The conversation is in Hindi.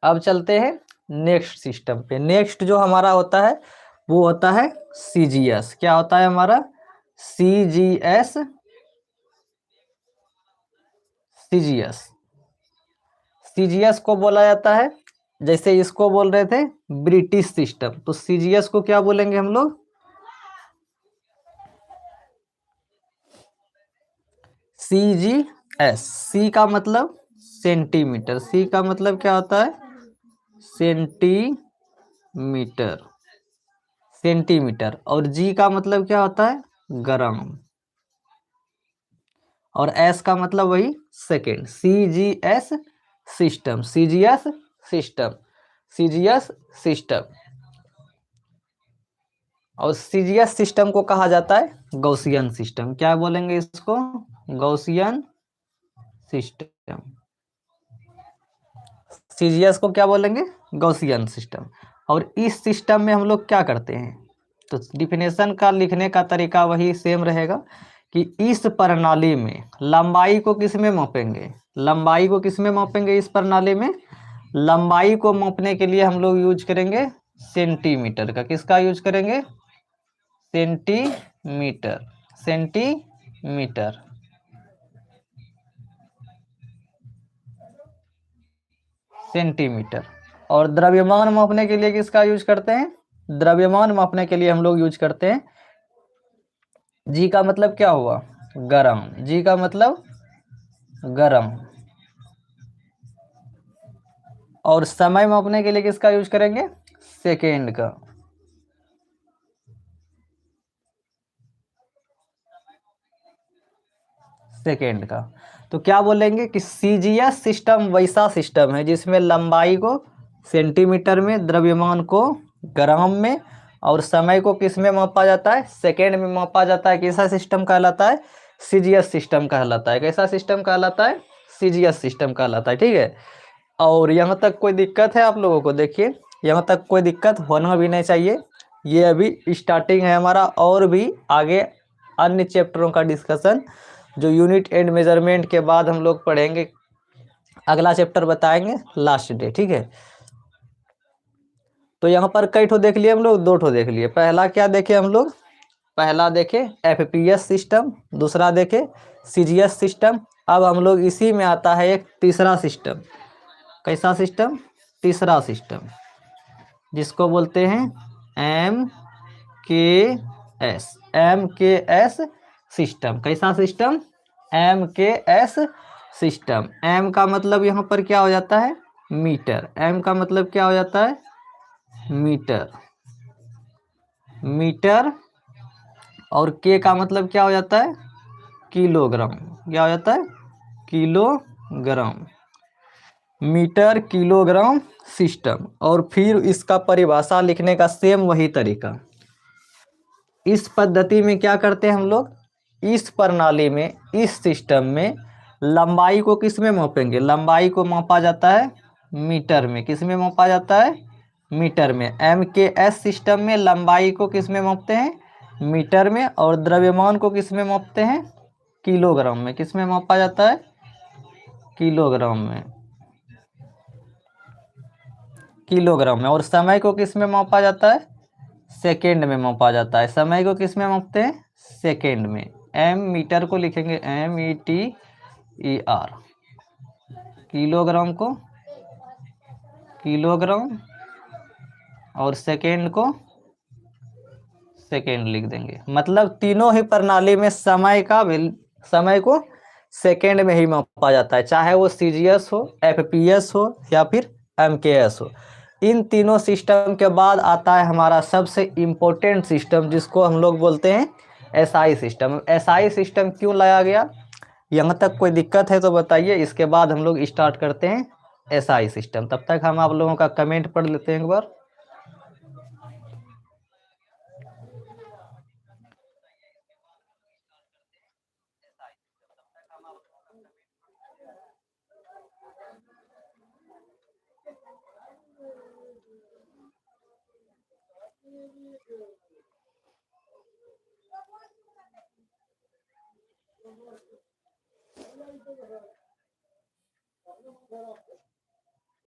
अब चलते हैं नेक्स्ट सिस्टम पे। नेक्स्ट जो हमारा होता है वो होता है सीजीएस। क्या होता है हमारा? सीजीएस। सीजीएस सीजीएस को बोला जाता है, जैसे इसको बोल रहे थे ब्रिटिश सिस्टम, तो सीजीएस को क्या बोलेंगे हम लोग? सीजीएस। सी का मतलब सेंटीमीटर, सी का मतलब क्या होता है? सेंटीमीटर। सेंटीमीटर। और जी का मतलब क्या होता है? ग्राम। और एस का मतलब वही second. CGS system, CGS system, CGS system. और सीजीएस सिस्टम को कहा जाता है गॉसियन सिस्टम। क्या बोलेंगे इसको? Gaussian system. सीजीएस को क्या बोलेंगे? Gaussian system. और इस सिस्टम में हम लोग क्या करते हैं? तो डिफिनेशन का लिखने का तरीका वही सेम रहेगा कि इस प्रणाली में लंबाई को किस में मापेंगे? लंबाई को किस में मापेंगे? इस प्रणाली में लंबाई को मापने के लिए हम लोग यूज करेंगे सेंटीमीटर का। किसका यूज करेंगे? सेंटीमीटर। सेंटीमीटर। सेंटीमीटर। और द्रव्यमान मापने के लिए किसका यूज करते हैं? द्रव्यमान मापने के लिए हम लोग यूज करते हैं, जी का मतलब क्या हुआ? गरम। जी का मतलब गरम। और समय मापने के लिए किसका यूज करेंगे? सेकेंड का। सेकेंड का। तो क्या बोलेंगे कि सीजीएस सिस्टम वैसा सिस्टम है जिसमें लंबाई को सेंटीमीटर में, द्रव्यमान को ग्राम में, और समय को किस में मापा जाता है? सेकेंड में मापा जाता है। कैसा सिस्टम कहलाता है? सीजीएस सिस्टम कहलाता है। कैसा सिस्टम कहलाता है? सीजीएस सिस्टम कहलाता है। ठीक है। और यहाँ तक कोई दिक्कत है आप लोगों को? देखिए, यहाँ तक कोई दिक्कत होना भी नहीं चाहिए। ये अभी स्टार्टिंग है हमारा, और भी आगे अन्य चैप्टरों का डिस्कशन जो यूनिट एंड मेजरमेंट के बाद हम लोग पढ़ेंगे। अगला चैप्टर बताएंगे लास्ट डे। ठीक है। तो यहाँ पर कई ठो देख लिए हम लोग? दो ठो देख लिए। पहला क्या देखे हम लोग? पहला देखे एफपीएस सिस्टम, दूसरा देखे सीजीएस सिस्टम। अब हम लोग इसी में आता है एक तीसरा सिस्टम। कैसा सिस्टम? तीसरा सिस्टम, जिसको बोलते हैं एम के एस। एम के एस सिस्टम। कैसा सिस्टम? एम के एस सिस्टम। एम का मतलब यहाँ पर क्या हो जाता है? मीटर। एम का मतलब क्या हो जाता है? मीटर। मीटर। और के का मतलब क्या हो जाता है? किलोग्राम। क्या हो जाता है? किलोग्राम। Metre kilogram system. और फिर इसका परिभाषा लिखने का सेम वही तरीका। इस पद्धति में क्या करते हैं हम लोग? इस प्रणाली में, इस सिस्टम में लंबाई को किस में मापेंगे? लंबाई को मापा जाता है मीटर में। किस में मापा जाता है? मीटर में। एम के एस सिस्टम में लंबाई को किस में मापते हैं? मीटर में। और द्रव्यमान को किस में मापते हैं? किलोग्राम में। किस में मापा जाता है? किलोग्राम में। किलोग्राम में। और समय को किस में मापा जाता है? सेकेंड में मापा जाता है। समय को किस में मापते हैं? सेकेंड में। एम मीटर को लिखेंगे METER। किलोग्राम को किलोग्राम, और सेकेंड को सेकेंड लिख देंगे। मतलब तीनों ही प्रणाली में समय का समय को सेकेंड में ही मापा जाता है, चाहे वो सीजीएस हो, एफपीएस हो, या फिर एमकेएस हो। इन तीनों सिस्टम के बाद आता है हमारा सबसे इम्पोर्टेंट सिस्टम, जिसको हम लोग बोलते हैं एसआई सिस्टम। एसआई सिस्टम क्यों लाया गया? यहाँ तक कोई दिक्कत है तो बताइए, इसके बाद हम लोग स्टार्ट करते हैं एसआई सिस्टम। तब तक हम आप लोगों का कमेंट पढ़ लेते हैं एक बार।